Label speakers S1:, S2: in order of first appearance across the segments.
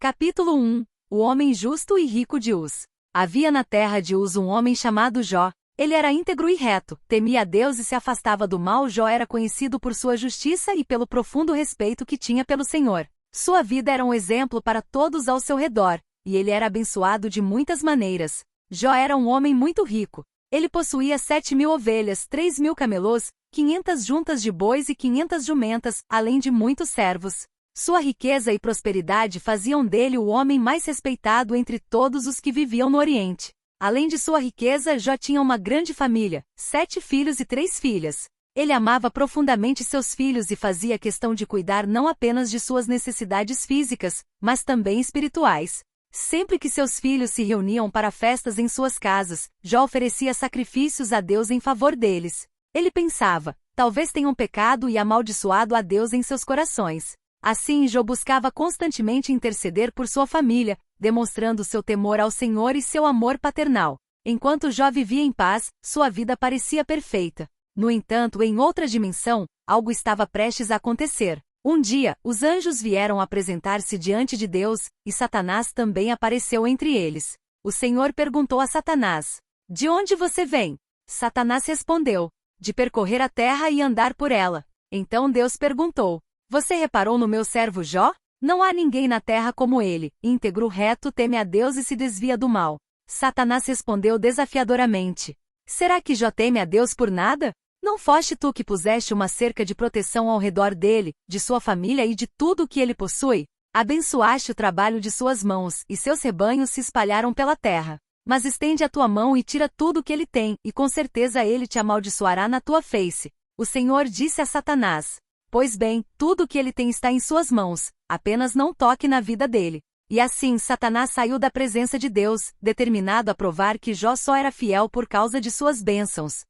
S1: Capítulo 1. O homem justo e rico de Uz. Havia na terra de Uz um homem chamado Jó. Ele era íntegro e reto, temia a Deus e se afastava do mal. Jó era conhecido por sua justiça e pelo profundo respeito que tinha pelo Senhor. Sua vida era um exemplo para todos ao seu redor, e ele era abençoado de muitas maneiras. Jó era um homem muito rico. Ele possuía 7.000 ovelhas, 3.000 camelôs, 500 juntas de bois e 500 jumentas, além de muitos servos. Sua riqueza e prosperidade faziam dele o homem mais respeitado entre todos os que viviam no Oriente. Além de sua riqueza, Jó tinha uma grande família, 7 filhos e 3 filhas. Ele amava profundamente seus filhos e fazia questão de cuidar não apenas de suas necessidades físicas, mas também espirituais. Sempre que seus filhos se reuniam para festas em suas casas, Jó oferecia sacrifícios a Deus em favor deles. Ele pensava, talvez tenham pecado e amaldiçoado a Deus em seus corações. Assim, Jó buscava constantemente interceder por sua família, demonstrando seu temor ao Senhor e seu amor paternal. Enquanto Jó vivia em paz, sua vida parecia perfeita. No entanto, em outra dimensão, algo estava prestes a acontecer. Um dia, os anjos vieram apresentar-se diante de Deus, e Satanás também apareceu entre eles. O Senhor perguntou a Satanás: "De onde você vem?" Satanás respondeu: "De percorrer a terra e andar por ela." Então Deus perguntou: "Você reparou no meu servo Jó? Não há ninguém na terra como ele, íntegro, reto, teme a Deus e se desvia do mal." Satanás respondeu desafiadoramente: "Será que Jó teme a Deus por nada? Não foste tu que puseste uma cerca de proteção ao redor dele, de sua família e de tudo o que ele possui? Abençoaste o trabalho de suas mãos, e seus rebanhos se espalharam pela terra. Mas estende a tua mão e tira tudo o que ele tem, e com certeza ele te amaldiçoará na tua face." O Senhor disse a Satanás: "Pois bem, tudo o que ele tem está em suas mãos, apenas não toque na vida dele." E assim Satanás saiu da presença de Deus, determinado a provar que Jó só era fiel por causa de suas bênçãos.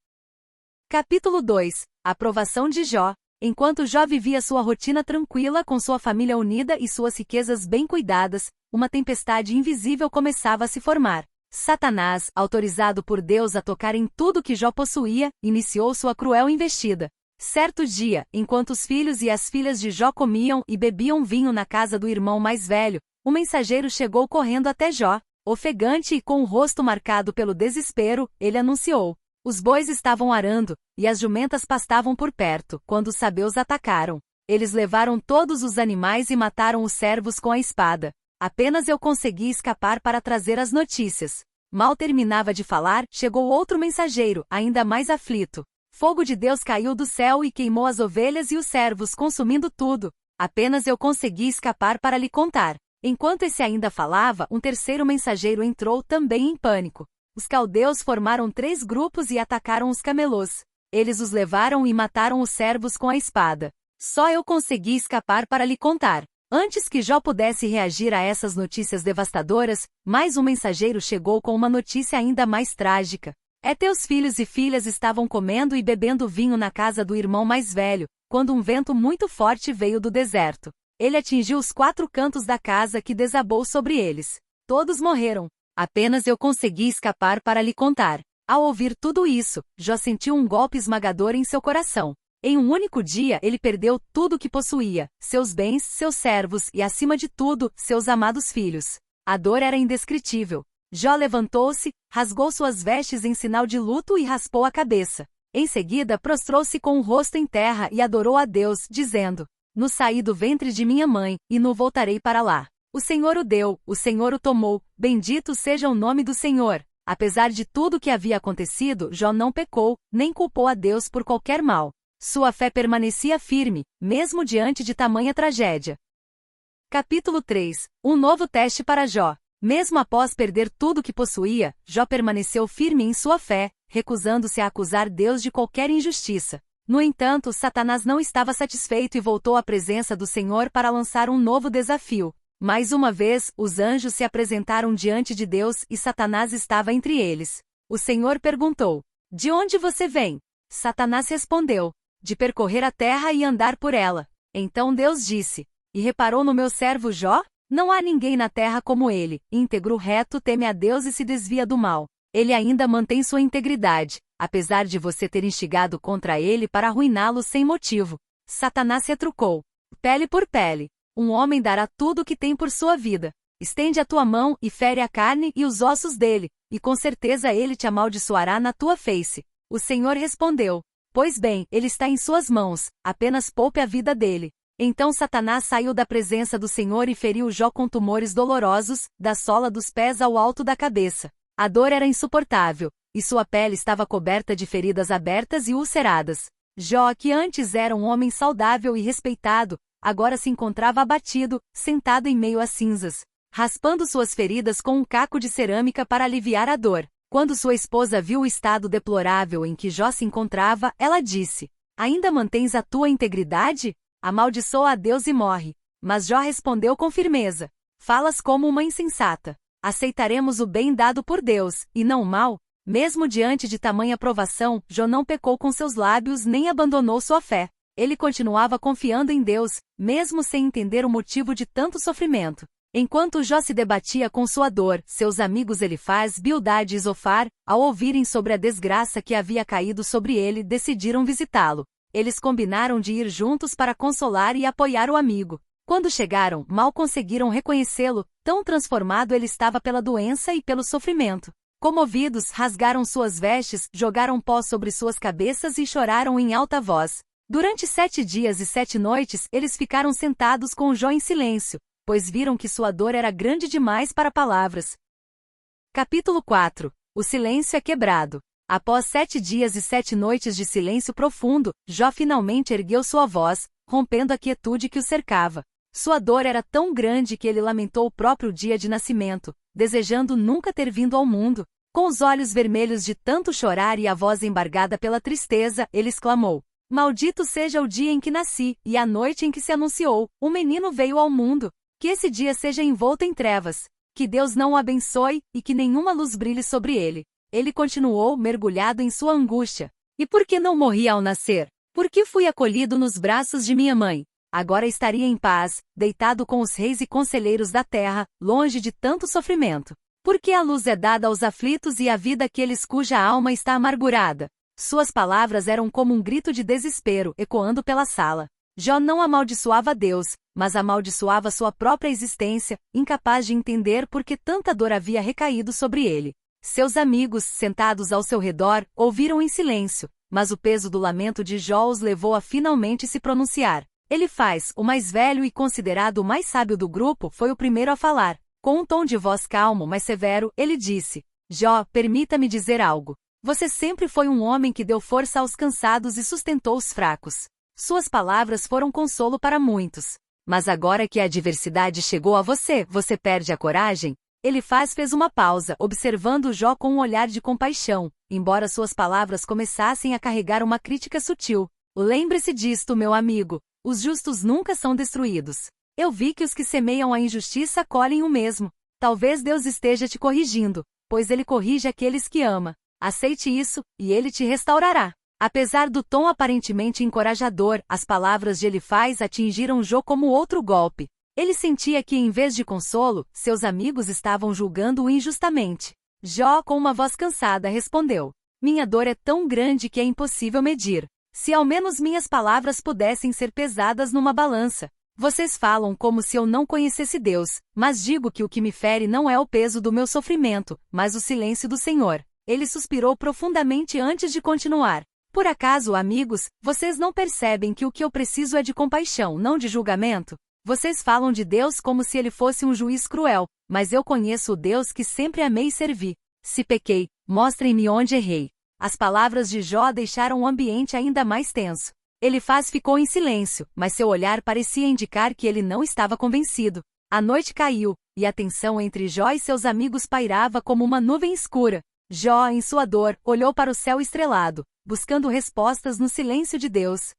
S1: Capítulo 2. A aprovação de Jó. Enquanto Jó vivia sua rotina tranquila com sua família unida e suas riquezas bem cuidadas, uma tempestade invisível começava a se formar. Satanás, autorizado por Deus a tocar em tudo que Jó possuía, iniciou sua cruel investida. Certo dia, enquanto os filhos e as filhas de Jó comiam e bebiam vinho na casa do irmão mais velho, um mensageiro chegou correndo até Jó. Ofegante e com o rosto marcado pelo desespero, ele anunciou: os bois estavam arando, e as jumentas pastavam por perto, quando os sabeus atacaram. Eles levaram todos os animais e mataram os servos com a espada. Apenas eu consegui escapar para trazer as notícias. Mal terminava de falar, chegou outro mensageiro, ainda mais aflito. Fogo de Deus caiu do céu e queimou as ovelhas e os servos, consumindo tudo. Apenas eu consegui escapar para lhe contar. Enquanto esse ainda falava, um terceiro mensageiro entrou também em pânico. Os caldeus formaram 3 grupos e atacaram os camelôs. Eles os levaram e mataram os servos com a espada. Só eu consegui escapar para lhe contar. Antes que Jó pudesse reagir a essas notícias devastadoras, mais um mensageiro chegou com uma notícia ainda mais trágica. Teus filhos e filhas estavam comendo e bebendo vinho na casa do irmão mais velho, quando um vento muito forte veio do deserto. Ele atingiu os 4 cantos da casa, que desabou sobre eles. Todos morreram. Apenas eu consegui escapar para lhe contar. Ao ouvir tudo isso, Jó sentiu um golpe esmagador em seu coração. Em um único dia ele perdeu tudo o que possuía, seus bens, seus servos e, acima de tudo, seus amados filhos. A dor era indescritível. Jó levantou-se, rasgou suas vestes em sinal de luto e raspou a cabeça. Em seguida prostrou-se com o rosto em terra e adorou a Deus, dizendo: "No saí do ventre de minha mãe, e no voltarei para lá. O Senhor o deu, o Senhor o tomou, bendito seja o nome do Senhor." Apesar de tudo o que havia acontecido, Jó não pecou, nem culpou a Deus por qualquer mal. Sua fé permanecia firme, mesmo diante de tamanha tragédia. Capítulo 3. Um novo teste para Jó. Mesmo após perder tudo o que possuía, Jó permaneceu firme em sua fé, recusando-se a acusar Deus de qualquer injustiça. No entanto, Satanás não estava satisfeito e voltou à presença do Senhor para lançar um novo desafio. Mais uma vez, os anjos se apresentaram diante de Deus e Satanás estava entre eles. O Senhor perguntou: "De onde você vem?" Satanás respondeu: "De percorrer a terra e andar por ela." Então Deus disse: "E reparou no meu servo Jó? Não há ninguém na terra como ele, íntegro, reto, teme a Deus e se desvia do mal. Ele ainda mantém sua integridade, apesar de você ter instigado contra ele para arruiná-lo sem motivo." Satanás retrucou: "Pele por pele. um homem dará tudo o que tem por sua vida. Estende a tua mão e fere a carne e os ossos dele, e com certeza ele te amaldiçoará na tua face. O Senhor respondeu: Pois bem, ele está em suas mãos, apenas poupe a vida dele. Então Satanás saiu da presença do Senhor e feriu Jó com tumores dolorosos, da sola dos pés ao alto da cabeça. A dor era insuportável, e sua pele estava coberta de feridas abertas e ulceradas. Jó, que antes era um homem saudável e respeitado, agora se encontrava abatido, sentado em meio às cinzas, raspando suas feridas com um caco de cerâmica para aliviar a dor. Quando sua esposa viu o estado deplorável em que Jó se encontrava, ela disse: Ainda mantens a tua integridade? Amaldiçoa a Deus e morre. Mas Jó respondeu com firmeza: Falas como uma insensata. Aceitaremos o bem dado por Deus, e não o mal? Mesmo diante de tamanha provação, Jó não pecou com seus lábios nem abandonou sua fé. Ele continuava confiando em Deus, mesmo sem entender o motivo de tanto sofrimento. Enquanto Jó se debatia com sua dor, seus amigos Elifaz, Bildade e Zofar, ao ouvirem sobre a desgraça que havia caído sobre ele, decidiram visitá-lo. Eles combinaram de ir juntos para consolar e apoiar o amigo. Quando chegaram, mal conseguiram reconhecê-lo, tão transformado ele estava pela doença e pelo sofrimento. Comovidos, rasgaram suas vestes, jogaram pó sobre suas cabeças e choraram em alta voz. Durante 7 dias e 7 noites, eles ficaram sentados com Jó em silêncio, pois viram que sua dor era grande demais para palavras. Capítulo 4. O silêncio é quebrado. Após 7 dias e 7 noites de silêncio profundo, Jó finalmente ergueu sua voz, rompendo a quietude que o cercava. Sua dor era tão grande que ele lamentou o próprio dia de nascimento, desejando nunca ter vindo ao mundo. Com os olhos vermelhos de tanto chorar e a voz embargada pela tristeza, ele exclamou: Maldito seja o dia em que nasci, e a noite em que se anunciou, o menino veio ao mundo. Que esse dia seja envolto em trevas. Que Deus não o abençoe, e que nenhuma luz brilhe sobre ele. Ele continuou mergulhado em sua angústia. E por que não morri ao nascer? Por que fui acolhido nos braços de minha mãe? Agora estaria em paz, deitado com os reis e conselheiros da terra, longe de tanto sofrimento. Porque a luz é dada aos aflitos e a vida àqueles cuja alma está amargurada. Suas palavras eram como um grito de desespero, ecoando pela sala. Jó não amaldiçoava Deus, mas amaldiçoava sua própria existência, incapaz de entender por que tanta dor havia recaído sobre ele. Seus amigos, sentados ao seu redor, ouviram em silêncio, mas o peso do lamento de Jó os levou a finalmente se pronunciar. Elifaz, o mais velho e considerado o mais sábio do grupo, foi o primeiro a falar. Com um tom de voz calmo, mas severo, ele disse: Jó, permita-me dizer algo. Você sempre foi um homem que deu força aos cansados e sustentou os fracos. Suas palavras foram consolo para muitos. Mas agora que a adversidade chegou a você, você perde a coragem? Elifaz fez uma pausa, observando Jó com um olhar de compaixão, embora suas palavras começassem a carregar uma crítica sutil. Lembre-se disto, meu amigo. Os justos nunca são destruídos. Eu vi que os que semeiam a injustiça colhem o mesmo. Talvez Deus esteja te corrigindo, pois ele corrige aqueles que ama. Aceite isso, e ele te restaurará. Apesar do tom aparentemente encorajador, as palavras de Elifaz atingiram Jó como outro golpe. Ele sentia que, em vez de consolo, seus amigos estavam julgando-o injustamente. Jó, com uma voz cansada, respondeu: Minha dor é tão grande que é impossível medir. Se ao menos minhas palavras pudessem ser pesadas numa balança. Vocês falam como se eu não conhecesse Deus, mas digo que o que me fere não é o peso do meu sofrimento, mas o silêncio do Senhor. Ele suspirou profundamente antes de continuar. Por acaso, amigos, vocês não percebem que o que eu preciso é de compaixão, não de julgamento? Vocês falam de Deus como se ele fosse um juiz cruel, mas eu conheço o Deus que sempre amei e servi. Se pequei, mostrem-me onde errei. As palavras de Jó deixaram o ambiente ainda mais tenso. Elifaz ficou em silêncio, mas seu olhar parecia indicar que ele não estava convencido. A noite caiu, e a tensão entre Jó e seus amigos pairava como uma nuvem escura. Jó, em sua dor, olhou para o céu estrelado, buscando respostas no silêncio de Deus.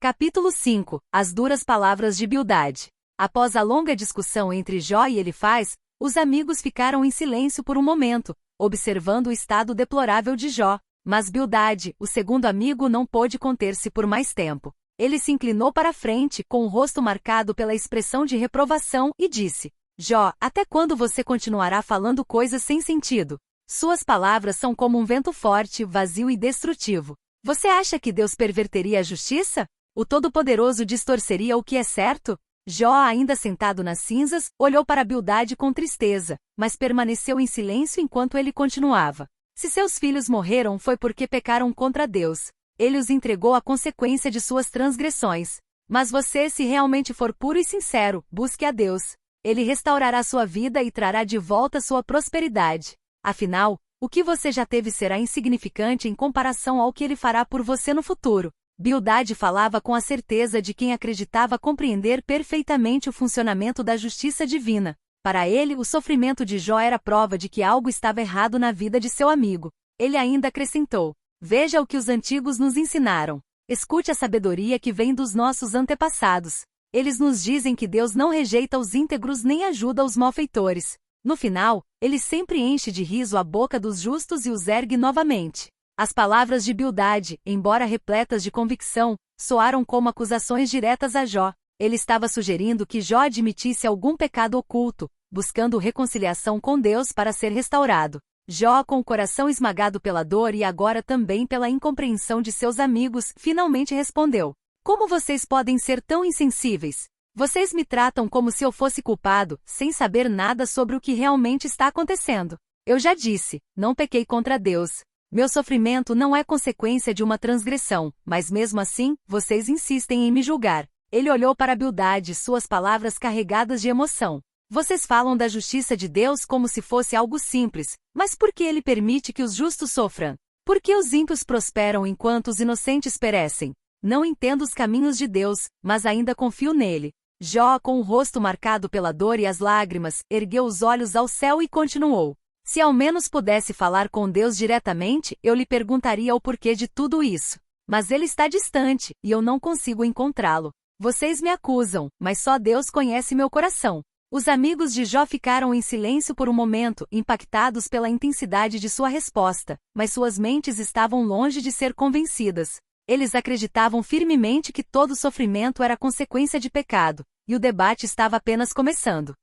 S1: Capítulo 5. As duras palavras de Bildade. Após a longa discussão entre Jó e Elifaz, os amigos ficaram em silêncio por um momento, observando o estado deplorável de Jó. Mas Bildade, o segundo amigo, não pôde conter-se por mais tempo. Ele se inclinou para a frente, com o rosto marcado pela expressão de reprovação, e disse: Jó, até quando você continuará falando coisas sem sentido? Suas palavras são como um vento forte, vazio e destrutivo. Você acha que Deus perverteria a justiça? O Todo-Poderoso distorceria o que é certo? Jó, ainda sentado nas cinzas, olhou para Bildade com tristeza, mas permaneceu em silêncio enquanto ele continuava. Se seus filhos morreram foi porque pecaram contra Deus. Ele os entregou à consequência de suas transgressões. Mas você, se realmente for puro e sincero, busque a Deus. Ele restaurará sua vida e trará de volta sua prosperidade. Afinal, o que você já teve será insignificante em comparação ao que ele fará por você no futuro. Bildade falava com a certeza de quem acreditava compreender perfeitamente o funcionamento da justiça divina. Para ele, o sofrimento de Jó era prova de que algo estava errado na vida de seu amigo. Ele ainda acrescentou: veja o que os antigos nos ensinaram. Escute a sabedoria que vem dos nossos antepassados. Eles nos dizem que Deus não rejeita os íntegros nem ajuda os malfeitores. No final, ele sempre enche de riso a boca dos justos e os ergue novamente. As palavras de Bildade, embora repletas de convicção, soaram como acusações diretas a Jó. Ele estava sugerindo que Jó admitisse algum pecado oculto, buscando reconciliação com Deus para ser restaurado. Jó, com o coração esmagado pela dor e agora também pela incompreensão de seus amigos, finalmente respondeu: como vocês podem ser tão insensíveis? Vocês me tratam como se eu fosse culpado, sem saber nada sobre o que realmente está acontecendo. Eu já disse, não pequei contra Deus. Meu sofrimento não é consequência de uma transgressão, mas mesmo assim, vocês insistem em me julgar. Ele olhou para Bildade, suas palavras carregadas de emoção. Vocês falam da justiça de Deus como se fosse algo simples, mas por que ele permite que os justos sofram? Por que os ímpios prosperam enquanto os inocentes perecem? Não entendo os caminhos de Deus, mas ainda confio nele. Jó, com o rosto marcado pela dor e as lágrimas, ergueu os olhos ao céu e continuou: se ao menos pudesse falar com Deus diretamente, eu lhe perguntaria o porquê de tudo isso. Mas ele está distante, e eu não consigo encontrá-lo. Vocês me acusam, mas só Deus conhece meu coração. Os amigos de Jó ficaram em silêncio por um momento, impactados pela intensidade de sua resposta, mas suas mentes estavam longe de ser convencidas. Eles acreditavam firmemente que todo sofrimento era consequência de pecado, e o debate estava apenas começando.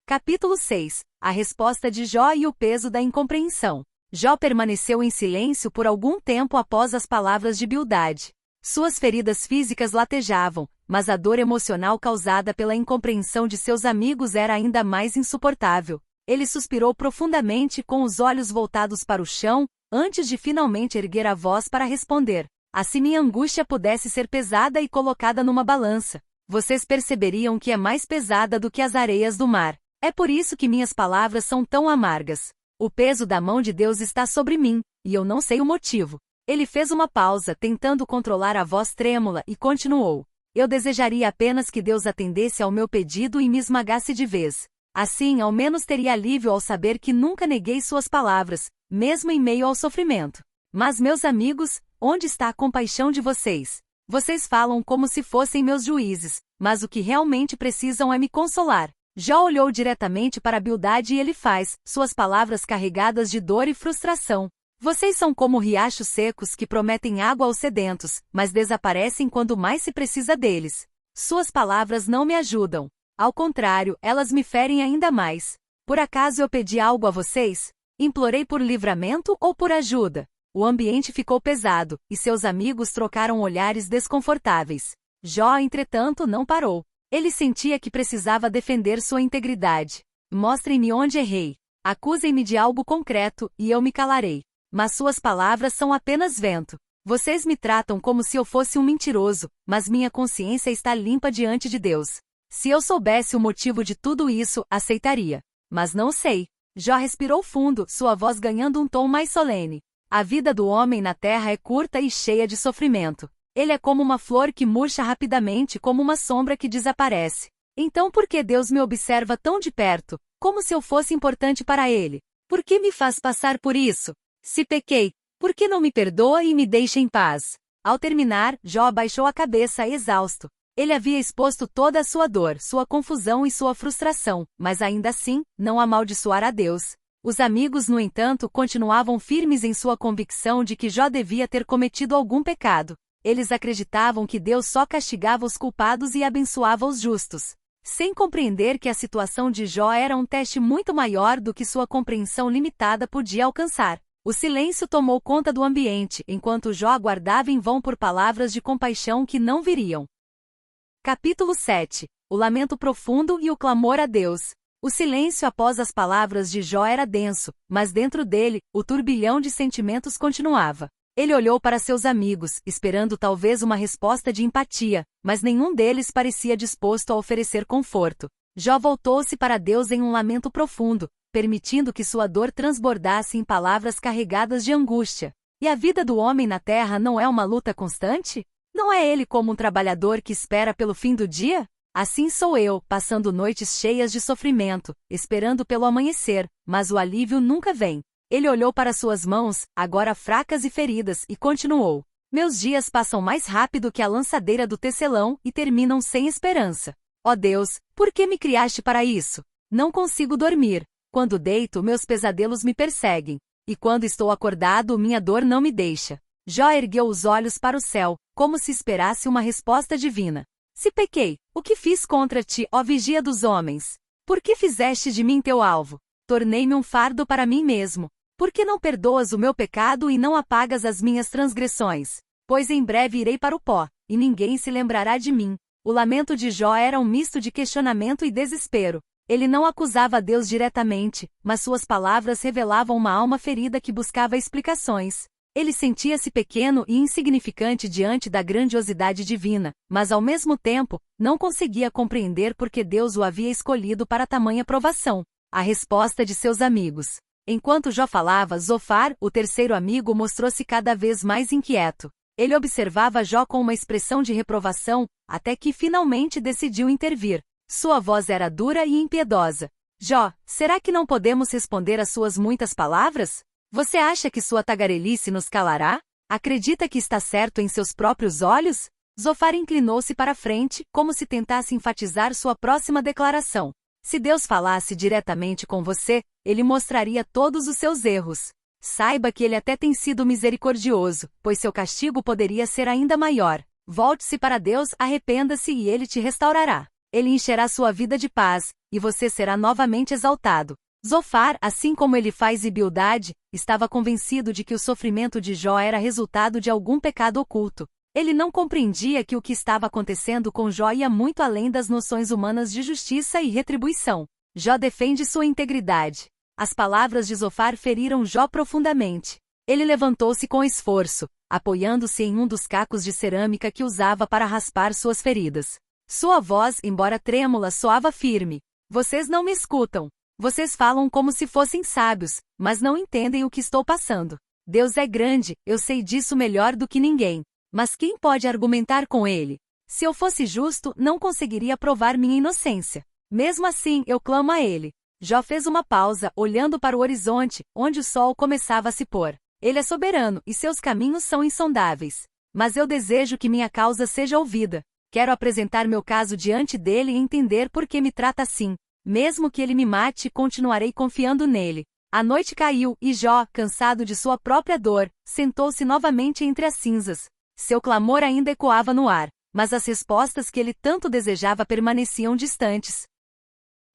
S1: Capítulo 6. A resposta de Jó e o peso da incompreensão. Jó permaneceu em silêncio por algum tempo após as palavras de Bildade. Suas feridas físicas latejavam, mas a dor emocional causada pela incompreensão de seus amigos era ainda mais insuportável. Ele suspirou profundamente com os olhos voltados para o chão, antes de finalmente erguer a voz para responder: assim minha angústia pudesse ser pesada e colocada numa balança, vocês perceberiam que é mais pesada do que as areias do mar. É por isso que minhas palavras são tão amargas. O peso da mão de Deus está sobre mim, e eu não sei o motivo. Ele fez uma pausa, tentando controlar a voz trêmula, e continuou: eu desejaria apenas que Deus atendesse ao meu pedido e me esmagasse de vez. Assim, ao menos teria alívio ao saber que nunca neguei suas palavras, mesmo em meio ao sofrimento. Mas, meus amigos, onde está a compaixão de vocês? Vocês falam como se fossem meus juízes, mas o que realmente precisam é me consolar. Jó olhou diretamente para Bildade e ele faz, suas palavras carregadas de dor e frustração. Vocês são como riachos secos que prometem água aos sedentos, mas desaparecem quando mais se precisa deles. Suas palavras não me ajudam. Ao contrário, elas me ferem ainda mais. Por acaso eu pedi algo a vocês? Implorei por livramento ou por ajuda? O ambiente ficou pesado, e seus amigos trocaram olhares desconfortáveis. Jó, entretanto, não parou. Ele sentia que precisava defender sua integridade. Mostrem-me onde errei. Acusem-me de algo concreto, e eu me calarei. Mas suas palavras são apenas vento. Vocês me tratam como se eu fosse um mentiroso, mas minha consciência está limpa diante de Deus. Se eu soubesse o motivo de tudo isso, aceitaria. Mas não sei. Jó respirou fundo, sua voz ganhando um tom mais solene. A vida do homem na terra é curta e cheia de sofrimento. Ele é como uma flor que murcha rapidamente, como uma sombra que desaparece. Então por que Deus me observa tão de perto, como se eu fosse importante para Ele? Por que me faz passar por isso? Se pequei, por que não me perdoa e me deixa em paz? Ao terminar, Jó abaixou a cabeça exausto. Ele havia exposto toda a sua dor, sua confusão e sua frustração, mas ainda assim, não amaldiçoar a Deus. Os amigos, no entanto, continuavam firmes em sua convicção de que Jó devia ter cometido algum pecado. Eles acreditavam que Deus só castigava os culpados e abençoava os justos, sem compreender que a situação de Jó era um teste muito maior do que sua compreensão limitada podia alcançar. O silêncio tomou conta do ambiente, enquanto Jó aguardava em vão por palavras de compaixão que não viriam. Capítulo 7. o lamento profundo e o clamor a Deus. O silêncio após as palavras de Jó era denso, mas dentro dele, o turbilhão de sentimentos continuava. Ele olhou para seus amigos, esperando talvez uma resposta de empatia, mas nenhum deles parecia disposto a oferecer conforto. Jó voltou-se para Deus em um lamento profundo, permitindo que sua dor transbordasse em palavras carregadas de angústia. E a vida do homem na terra não é uma luta constante? Não é ele como um trabalhador que espera pelo fim do dia? Assim sou eu, passando noites cheias de sofrimento, esperando pelo amanhecer, mas o alívio nunca vem. Ele olhou para suas mãos, agora fracas e feridas, e continuou. Meus dias passam mais rápido que a lançadeira do tecelão e terminam sem esperança. Ó Deus, por que me criaste para isso? Não consigo dormir. Quando deito, meus pesadelos me perseguem. E quando estou acordado, minha dor não me deixa. Jó ergueu os olhos para o céu, como se esperasse uma resposta divina. Se pequei, o que fiz contra ti, ó vigia dos homens? Por que fizeste de mim teu alvo? Tornei-me um fardo para mim mesmo. Por que não perdoas o meu pecado e não apagas as minhas transgressões? Pois em breve irei para o pó, e ninguém se lembrará de mim. O lamento de Jó era um misto de questionamento e desespero. Ele não acusava Deus diretamente, mas suas palavras revelavam uma alma ferida que buscava explicações. Ele sentia-se pequeno e insignificante diante da grandiosidade divina, mas ao mesmo tempo, não conseguia compreender por que Deus o havia escolhido para tamanha provação. A resposta de seus amigos. Enquanto Jó falava, Zofar, o terceiro amigo, mostrou-se cada vez mais inquieto. Ele observava Jó com uma expressão de reprovação, até que finalmente decidiu intervir. Sua voz era dura e impiedosa. Jó, será que não podemos responder às suas muitas palavras? Você acha que sua tagarelice nos calará? Acredita que está certo em seus próprios olhos? Zofar inclinou-se para a frente, como se tentasse enfatizar sua próxima declaração. Se Deus falasse diretamente com você, ele mostraria todos os seus erros. Saiba que ele até tem sido misericordioso, pois seu castigo poderia ser ainda maior. Volte-se para Deus, arrependa-se e ele te restaurará. Ele encherá sua vida de paz, e você será novamente exaltado. Zofar, assim como ele faz em Bildade, estava convencido de que o sofrimento de Jó era resultado de algum pecado oculto. Ele não compreendia que o que estava acontecendo com Jó ia muito além das noções humanas de justiça e retribuição. Jó defende sua integridade. As palavras de Zofar feriram Jó profundamente. Ele levantou-se com esforço, apoiando-se em um dos cacos de cerâmica que usava para raspar suas feridas. Sua voz, embora trêmula, soava firme. Vocês não me escutam. Vocês falam como se fossem sábios, mas não entendem o que estou passando. Deus é grande, eu sei disso melhor do que ninguém. Mas quem pode argumentar com ele? Se eu fosse justo, não conseguiria provar minha inocência. Mesmo assim, eu clamo a ele. Jó fez uma pausa, olhando para o horizonte, onde o sol começava a se pôr. Ele é soberano, e seus caminhos são insondáveis. Mas eu desejo que minha causa seja ouvida. Quero apresentar meu caso diante dele e entender por que me trata assim. Mesmo que ele me mate, continuarei confiando nele. A noite caiu, e Jó, cansado de sua própria dor, sentou-se novamente entre as cinzas. Seu clamor ainda ecoava no ar, mas as respostas que ele tanto desejava permaneciam distantes.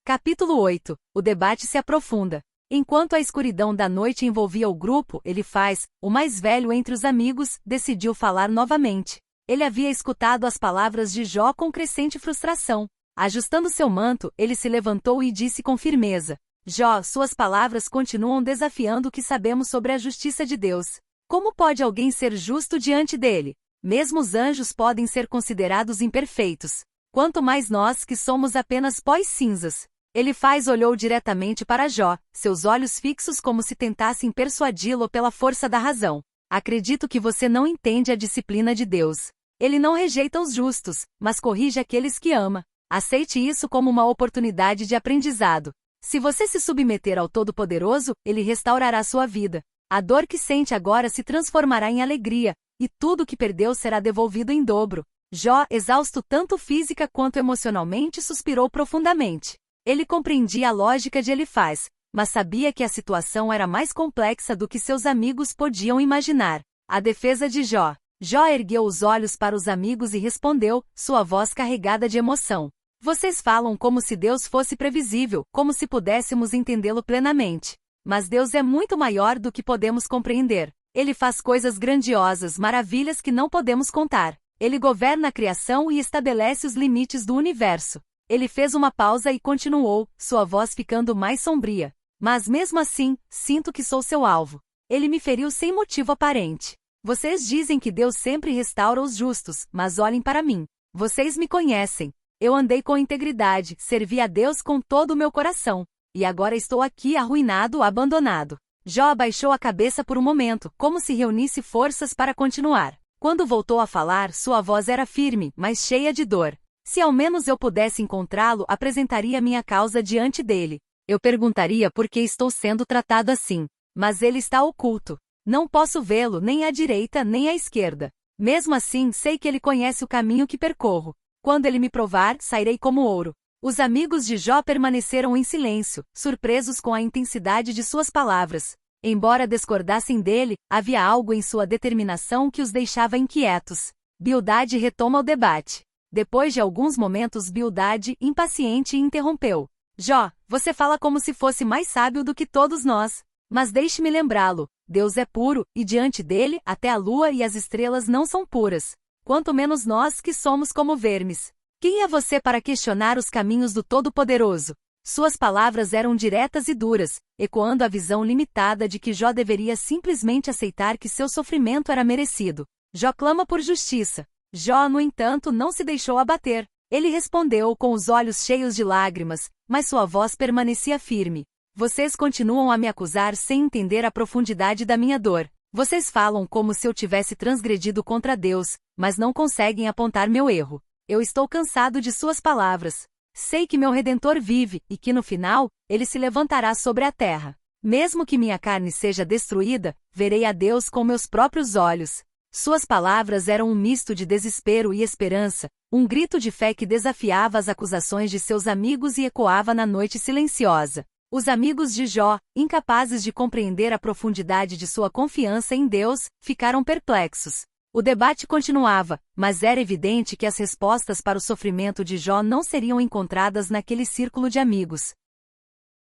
S1: Capítulo 8. O debate se aprofunda. Enquanto a escuridão da noite envolvia o grupo, Elifaz, o mais velho entre os amigos, decidiu falar novamente. Ele havia escutado as palavras de Jó com crescente frustração. Ajustando seu manto, ele se levantou e disse com firmeza: Jó, suas palavras continuam desafiando o que sabemos sobre a justiça de Deus. Como pode alguém ser justo diante dele? Mesmo os anjos podem ser considerados imperfeitos. Quanto mais nós que somos apenas pós cinzas. Elifaz olhou diretamente para Jó, seus olhos fixos como se tentassem persuadi-lo pela força da razão. Acredito que você não entende a disciplina de Deus. Ele não rejeita os justos, mas corrige aqueles que ama. Aceite isso como uma oportunidade de aprendizado. Se você se submeter ao Todo-Poderoso, ele restaurará sua vida. A dor que sente agora se transformará em alegria, e tudo que perdeu será devolvido em dobro. Jó, exausto tanto física quanto emocionalmente, suspirou profundamente. Ele compreendia a lógica de Elifaz, mas sabia que a situação era mais complexa do que seus amigos podiam imaginar. A defesa de Jó. Jó ergueu os olhos para os amigos e respondeu, sua voz carregada de emoção. Vocês falam como se Deus fosse previsível, como se pudéssemos entendê-lo plenamente. Mas Deus é muito maior do que podemos compreender. Ele faz coisas grandiosas, maravilhas que não podemos contar. Ele governa a criação e estabelece os limites do universo. Ele fez uma pausa e continuou, sua voz ficando mais sombria. Mas mesmo assim, sinto que sou seu alvo. Ele me feriu sem motivo aparente. Vocês dizem que Deus sempre restaura os justos, mas olhem para mim. Vocês me conhecem. Eu andei com integridade, servi a Deus com todo o meu coração. E agora estou aqui arruinado, abandonado. Jó abaixou a cabeça por um momento, como se reunisse forças para continuar. Quando voltou a falar, sua voz era firme, mas cheia de dor. Se ao menos eu pudesse encontrá-lo, apresentaria minha causa diante dele. Eu perguntaria por que estou sendo tratado assim. Mas ele está oculto. Não posso vê-lo nem à direita nem à esquerda. Mesmo assim, sei que ele conhece o caminho que percorro. Quando ele me provar, sairei como ouro. Os amigos de Jó permaneceram em silêncio, surpresos com a intensidade de suas palavras. Embora discordassem dele, havia algo em sua determinação que os deixava inquietos. Bildade retoma o debate. Depois de alguns momentos, Bildade, impaciente, interrompeu. Jó, você fala como se fosse mais sábio do que todos nós. Mas deixe-me lembrá-lo, Deus é puro, e diante dele, até a lua e as estrelas não são puras. Quanto menos nós que somos como vermes. Quem é você para questionar os caminhos do Todo-Poderoso? Suas palavras eram diretas e duras, ecoando a visão limitada de que Jó deveria simplesmente aceitar que seu sofrimento era merecido. Jó clama por justiça. Jó, no entanto, não se deixou abater. Ele respondeu com os olhos cheios de lágrimas, mas sua voz permanecia firme. Vocês continuam a me acusar sem entender a profundidade da minha dor. Vocês falam como se eu tivesse transgredido contra Deus, mas não conseguem apontar meu erro. Eu estou cansado de suas palavras. Sei que meu Redentor vive, e que no final, ele se levantará sobre a terra. Mesmo que minha carne seja destruída, verei a Deus com meus próprios olhos. Suas palavras eram um misto de desespero e esperança, um grito de fé que desafiava as acusações de seus amigos e ecoava na noite silenciosa. Os amigos de Jó, incapazes de compreender a profundidade de sua confiança em Deus, ficaram perplexos. O debate continuava, mas era evidente que as respostas para o sofrimento de Jó não seriam encontradas naquele círculo de amigos.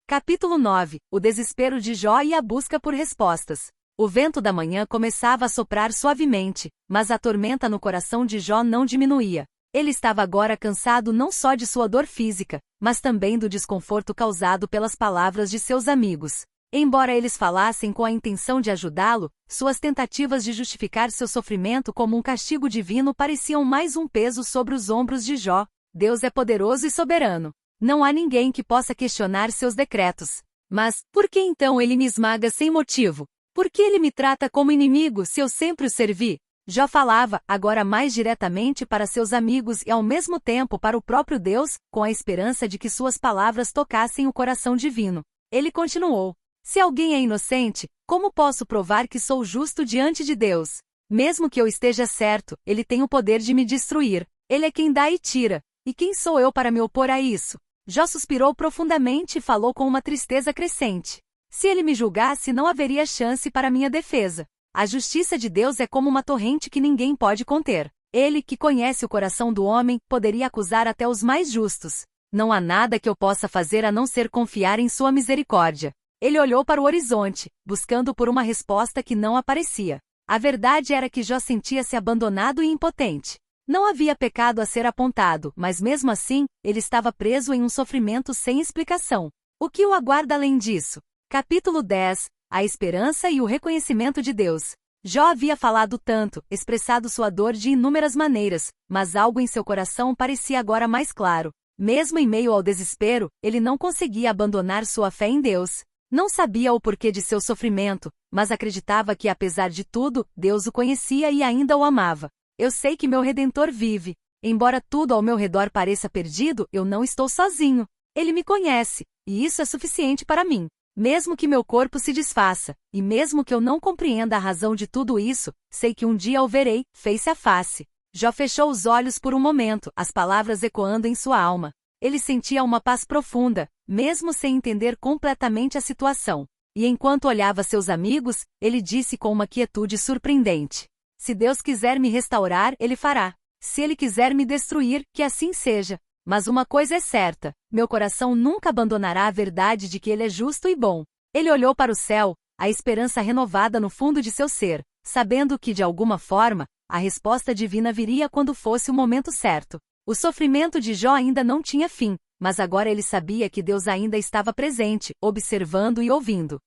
S1: Capítulo 9. O desespero de Jó e a busca por respostas. O vento da manhã começava a soprar suavemente, mas a tormenta no coração de Jó não diminuía. Ele estava agora cansado não só de sua dor física, mas também do desconforto causado pelas palavras de seus amigos. Embora eles falassem com a intenção de ajudá-lo, suas tentativas de justificar seu sofrimento como um castigo divino pareciam mais um peso sobre os ombros de Jó. Deus é poderoso e soberano. Não há ninguém que possa questionar seus decretos. Mas, por que então ele me esmaga sem motivo? Por que ele me trata como inimigo se eu sempre o servi? Jó falava, agora mais diretamente para seus amigos e ao mesmo tempo para o próprio Deus, com a esperança de que suas palavras tocassem o coração divino. Ele continuou. Se alguém é inocente, como posso provar que sou justo diante de Deus? Mesmo que eu esteja certo, ele tem o poder de me destruir. Ele é quem dá e tira. E quem sou eu para me opor a isso? Jó suspirou profundamente e falou com uma tristeza crescente. Se ele me julgasse, não haveria chance para minha defesa. A justiça de Deus é como uma torrente que ninguém pode conter. Ele, que conhece o coração do homem, poderia acusar até os mais justos. Não há nada que eu possa fazer a não ser confiar em sua misericórdia. Ele olhou para o horizonte, buscando por uma resposta que não aparecia. A verdade era que Jó sentia-se abandonado e impotente. Não havia pecado a ser apontado, mas mesmo assim, ele estava preso em um sofrimento sem explicação. O que o aguarda além disso? Capítulo 10. A esperança e o reconhecimento de Deus. Jó havia falado tanto, expressado sua dor de inúmeras maneiras, mas algo em seu coração parecia agora mais claro. Mesmo em meio ao desespero, ele não conseguia abandonar sua fé em Deus. Não sabia o porquê de seu sofrimento, mas acreditava que, apesar de tudo, Deus o conhecia e ainda o amava. Eu sei que meu Redentor vive. Embora tudo ao meu redor pareça perdido, eu não estou sozinho. Ele me conhece, e isso é suficiente para mim. Mesmo que meu corpo se desfaça, e mesmo que eu não compreenda a razão de tudo isso, sei que um dia o verei, face a face. Jó fechou os olhos por um momento, as palavras ecoando em sua alma. Ele sentia uma paz profunda, mesmo sem entender completamente a situação. E enquanto olhava seus amigos, ele disse com uma quietude surpreendente. Se Deus quiser me restaurar, ele fará. Se ele quiser me destruir, que assim seja. Mas uma coisa é certa, meu coração nunca abandonará a verdade de que ele é justo e bom. Ele olhou para o céu, a esperança renovada no fundo de seu ser, sabendo que, de alguma forma, a resposta divina viria quando fosse o momento certo. O sofrimento de Jó ainda não tinha fim, mas agora ele sabia que Deus ainda estava presente, observando e ouvindo.